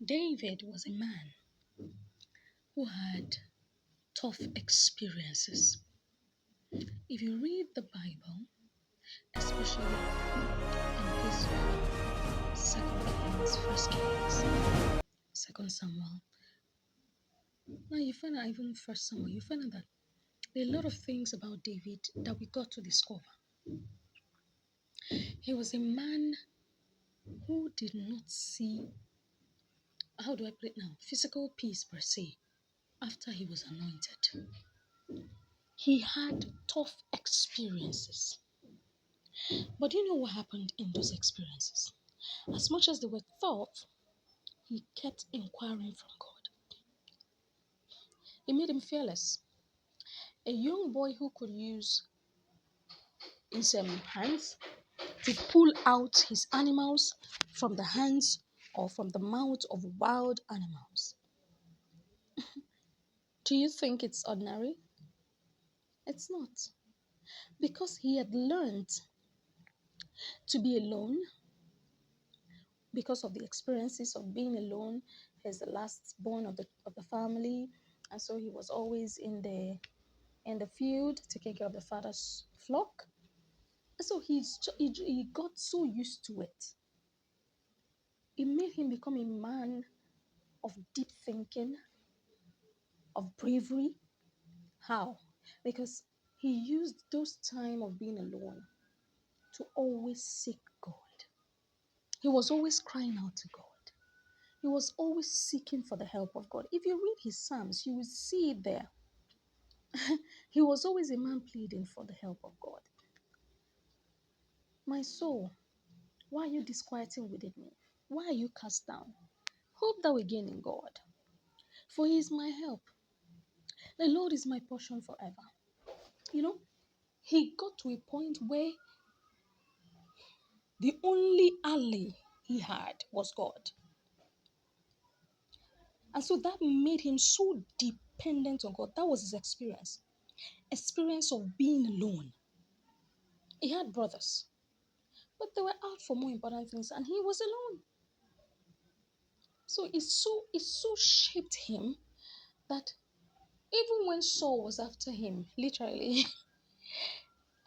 David was a man who had tough experiences. If you read the Bible, especially in this Second Kings, First Kings, Second Samuel, now you find out even First Samuel, you find out that there are a lot of things about David that we got to discover. He was a man who did not see, how do I put it now, physical peace per se after he was anointed. He had tough experiences. But do you know what happened in those experiences? As much as they were tough, he kept inquiring from God. It made him fearless. A young boy who could use his hands to pull out his animals from the hands or from the mouth of wild animals. Do you think it's ordinary? It's not. Because he had learned to be alone because of the experiences of being alone. He's the last born of the family, and so he was always in the field taking care of the father's flock. So he got so used to it. It made him become a man of deep thinking, of bravery. How? Because he used those time of being alone to always seek God. He was always crying out to God. He was always seeking for the help of God. If you read his Psalms, you will see it there. He was always a man pleading for the help of God. My soul, why are you disquieting within me? Why are you cast down? Hope thou again in God, for he is my help. The Lord is my portion forever. You know, he got to a point where the only ally he had was God. And so that made him so dependent on God. That was his experience. Experience of being alone. He had brothers, but they were out for more important things, and he was alone. So it so shaped him that even when Saul was after him, literally,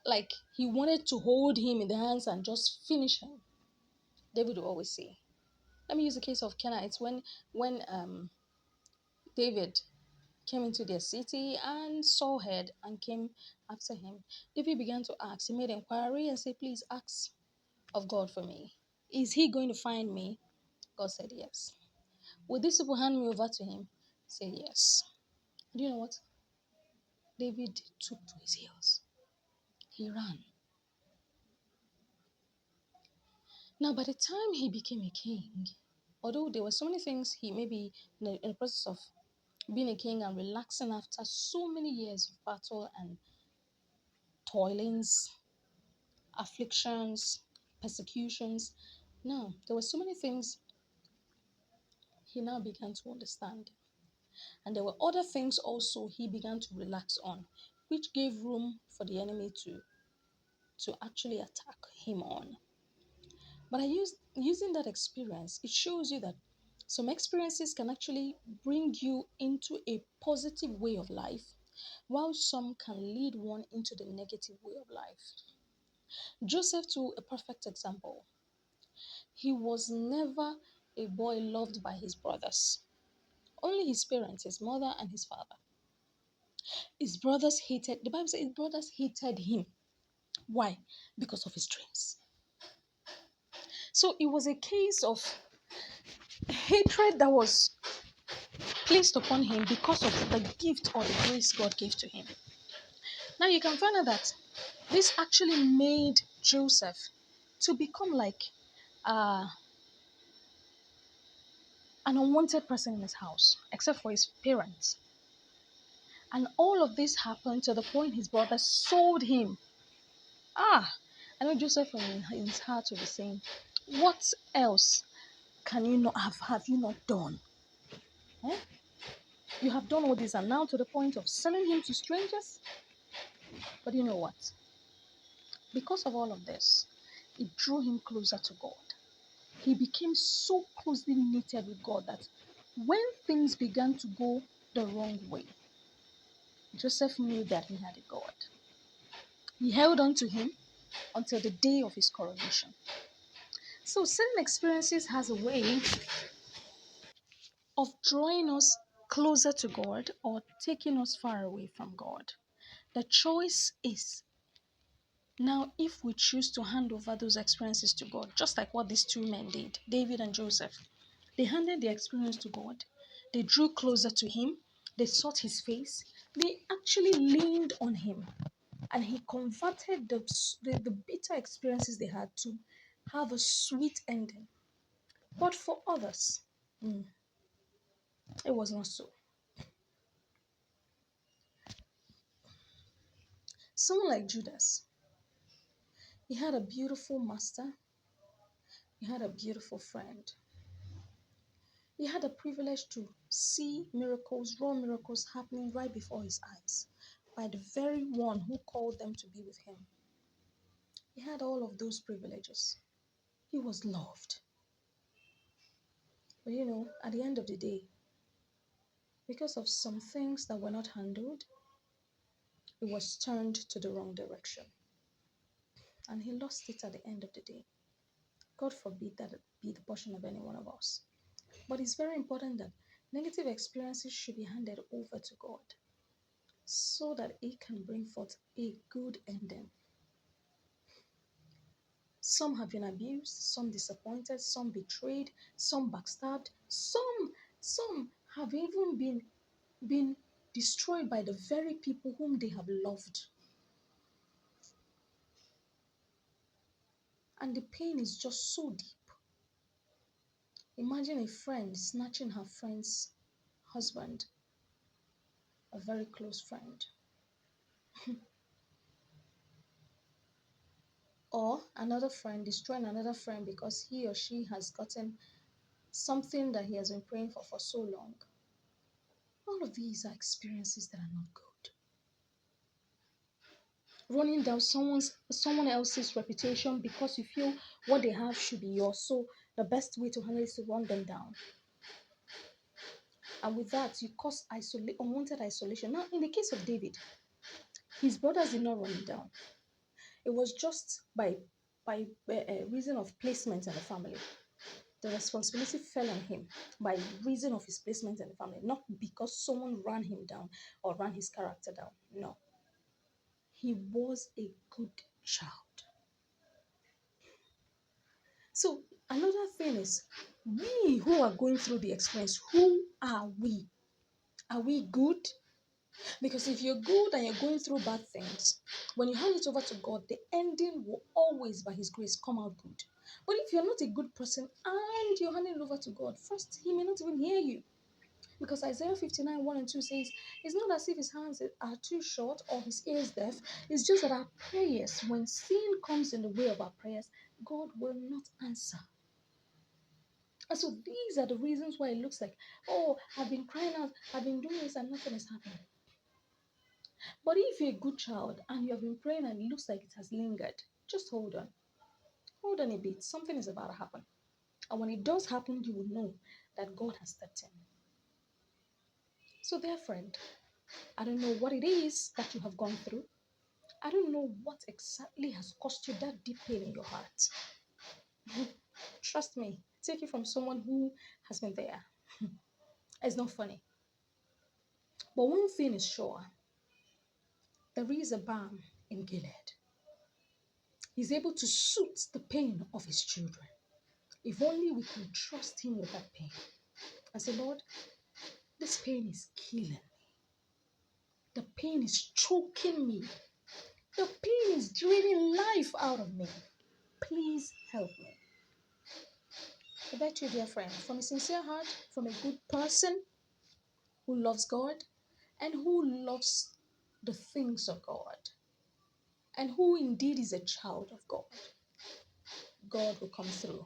like he wanted to hold him in the hands and just finish him, David would always say. Let me use the case of Kenites when David came into their city and Saul heard and came after him. David began to ask. He made inquiry and said, "Please ask of God for me. Is he going to find me?" God said, "Yes." "Will these people hand me over to him?" Said, "Yes." Do you know what? David took to his heels. He ran. Now, by the time he became a king, although there were so many things he maybe in the process of being a king and relaxing after so many years of battle and toilings, afflictions, persecutions. Now, there were so many things he now began to understand. And there were other things also he began to relax on, which gave room for the enemy to actually attack him on. But using that experience, it shows you that some experiences can actually bring you into a positive way of life, while some can lead one into the negative way of life. Joseph, to a perfect example, he was never a boy loved by his brothers, only his parents, his mother and his father. His brothers hated, the Bible says his brothers hated him. Why? Because of his dreams. So it was a case of hatred that was placed upon him because of the gift or the grace God gave to him. Now you can find out that this actually made Joseph to become like uh, an unwanted person in his house, except for his parents. And all of this happened to the point his brother sold him. I know Joseph in his heart will be saying, what else can you not have you not done? Eh? You have done all this and now to the point of selling him to strangers? But you know what? Because of all of this, it drew him closer to God. he became so closely knitted with God that when things began to go the wrong way, Joseph knew that he had a God. He held on to him until the day of his coronation. So certain experiences has a way of drawing us closer to God or taking us far away from God. The choice is now if we choose to hand over those experiences to God, just like what these two men did, David and Joseph. They handed the experience to God. They drew closer to him. They sought his face. They actually leaned on him. And he converted the bitter experiences they had to have a sweet ending. But for others, it was not so. Someone like Judas, he had a beautiful master. He had a beautiful friend. He had the privilege to see miracles, raw miracles happening right before his eyes by the very one who called them to be with him. He had all of those privileges. He was loved. But at the end of the day, because of some things that were not handled, it was turned to the wrong direction. And he lost it at the end of the day. God forbid that it be the portion of any one of us. But it's very important that negative experiences should be handed over to God so that it can bring forth a good ending. Some have been abused, some disappointed, some betrayed, some backstabbed, some have even been destroyed by the very people whom they have loved. And the pain is just so deep. Imagine a friend snatching her friend's husband, a very close friend. Or another friend destroying another friend because he or she has gotten something that he has been praying for so long. All of these are experiences that are not good. Running down someone else's reputation because you feel what they have should be yours. So the best way to handle it is to run them down. And with that, you cause unwanted isolation. Now, in the case of David, his brothers did not run him down. It was just by reason of placement in the family. The responsibility fell on him by reason of his placement in the family, not because someone ran him down or ran his character down. No. He was a good child. So another thing is, we who are going through the experience, who are we? Are we good? Because if you're good and you're going through bad things, when you hand it over to God, the ending will always, by His grace, come out good. But if you're not a good person and you're handing it over to God, first, He may not even hear you. Because Isaiah 59, 1 and 2 says, it's not as if His hands are too short or His ears deaf. It's just that our prayers, when sin comes in the way of our prayers, God will not answer. And so these are the reasons why it looks like, oh, I've been crying out, I've been doing this and nothing is happening. But if you're a good child and you have been praying and it looks like it has lingered, just hold on. Hold on a bit. Something is about to happen. And when it does happen, you will know that God has stepped in. So, dear friend, I don't know what it is that you have gone through. I don't know what exactly has caused you that deep pain in your heart. Trust me, take it from someone who has been there. It's not funny. But one thing is sure, there is a balm in Gilead. He's able to soothe the pain of his children. If only we can trust him with that pain and say, Lord, this pain is killing me. The pain is choking me. The pain is draining life out of me. Please help me. I bet you, dear friend, from a sincere heart, from a good person who loves God and who loves the things of God and who indeed is a child of God, God will come through.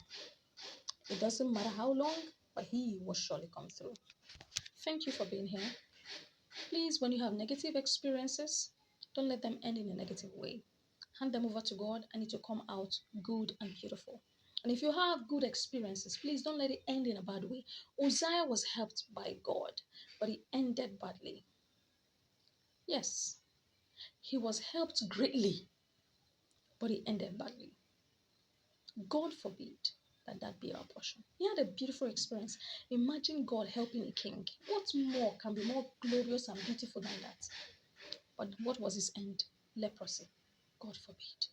It doesn't matter how long, but He will surely come through. Thank you for being here. Please, when you have negative experiences, don't let them end in a negative way. Hand them over to God and it will come out good and beautiful. And if you have good experiences, please don't let it end in a bad way. Uzziah was helped by God, but he ended badly. Yes, he was helped greatly, but he ended badly. God forbid that that be our portion. He had a beautiful experience. Imagine God helping a king. What more can be more glorious and beautiful than that? But what was his end? Leprosy. God forbid.